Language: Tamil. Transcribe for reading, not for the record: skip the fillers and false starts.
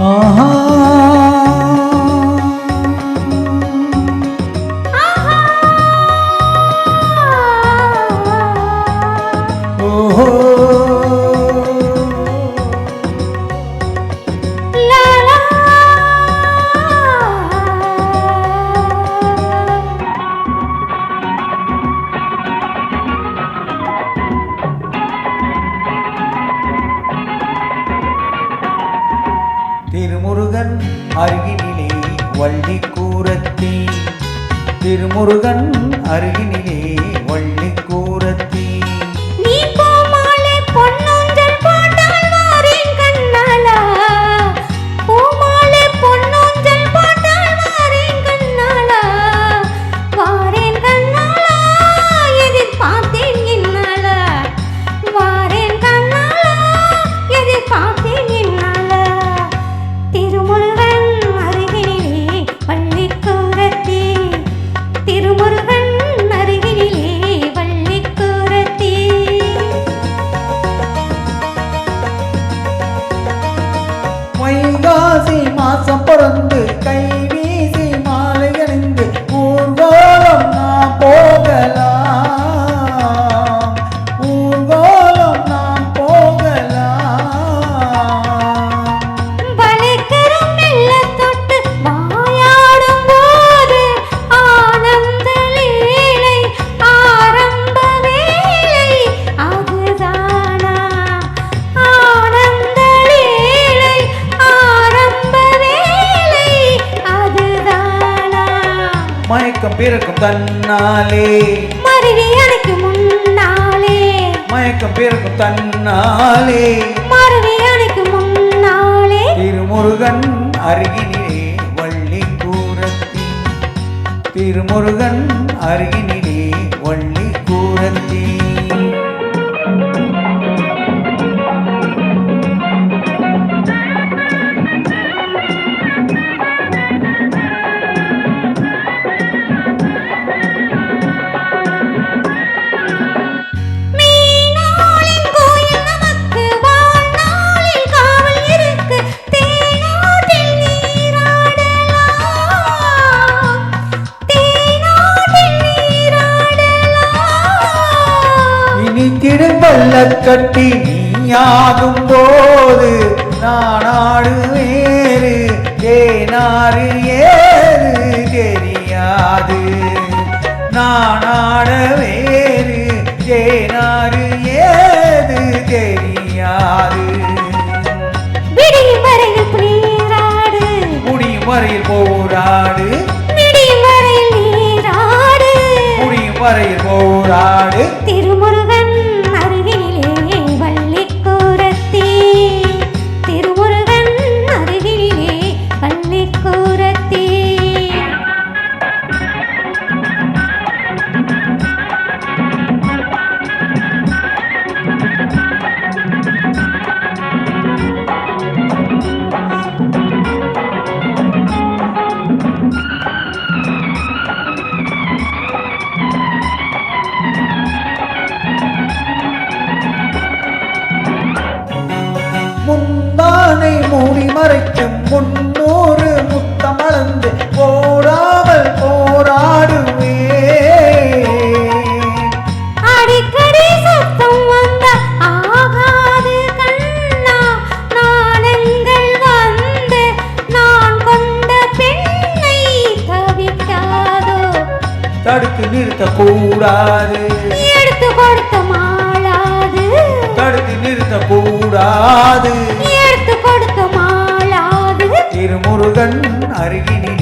ஆஹா ஓஹோ திருமுருகன் அருகினிலே வள்ளி கூரத்தி திருமுருகன் அருகினிலே வள்ளி கூரத்தி நீ பூமாலை பொன்னூஞ்சல் போட்டால் வாரேன் கண்ணாலா பூமாலை பொன்னூஞ்சல் போட்டால் வாரேன் கண்ணாலா வாரேன் கண்ணாலா எதிர்பார்த்தேன் என்னாலா வாரேன் கண்ணாலா எதிர்பார்த்தேன் என்னாலா திருமுருகன் அருகினிலே வள்ளி கூரத்தி திருமுருகன் அருகினிலே வள்ளி கூரத்தி வைகாசி மாசம் பிறந்து கை வீசி மாலை அணிந்து ஊர்கோலம் நாம் போகலாம் ஊர்கோலம் நாம் போகலாம் வளைக்கரம் மெல்ல தொட்டு வாயாடும் போது ஆனந்த லீலை ஆரம்ப வேளை அதுதானா ஆனந்த லீலை ஆரம்ப வேளை அதுதானா மயக்கம் பிறக்கும் தன்னாலே மருவி அணைக்கு முன்னாலே மயக்கம் பிறக்கும் தன்னாலே மருவி அணைக்கு முன்னாலே திருமுருகன் அருகினிலே வள்ளி கூரத்தி திருமுருகன் அருகினிலே வள்ளி கூரத்தி மீனாளின் கோயில் நமக்கு வாழ்நாளில் காவல் இருக்கு தேனாட்டில் நீராடலாம் தேனாட்டில் நீராடலாம் இனி திரும்பல்ல கட்டி நீயாகும் போது நானாடு வேறு தேனாறு ஏறு தெரியாது நானாட வேறு தேனாறு ஏது தெரியாது விடியும் வரையில் நீராடு முடியும் வரையில் போராடு விடியும் வரையில் நீராடு முடியும் வரையில் போராடு திருமுருகன் அருகினிலே வள்ளி கூரத்தி திருமுருகன் அருகினிலே வள்ளி கூரத்தி முந்தானை மூடி மறைக்கும் 300 முத்தம் அளந்து போராமல் போராடுவே அடிக்கடி சத்தம் வந்த ஆகாது கண்ணா நாணங்கள் வந்து நான் கொண்ட பெண்ணை தவிக்காதோ தடுத்து நிறுத்தக்கூடாது எடுத்து கொடுத்த மாளாது தடுத்து நிறுத்தக்கூடாது எடுத்து கொடுத்த மாளாது திருமுருகன் அருகினிலே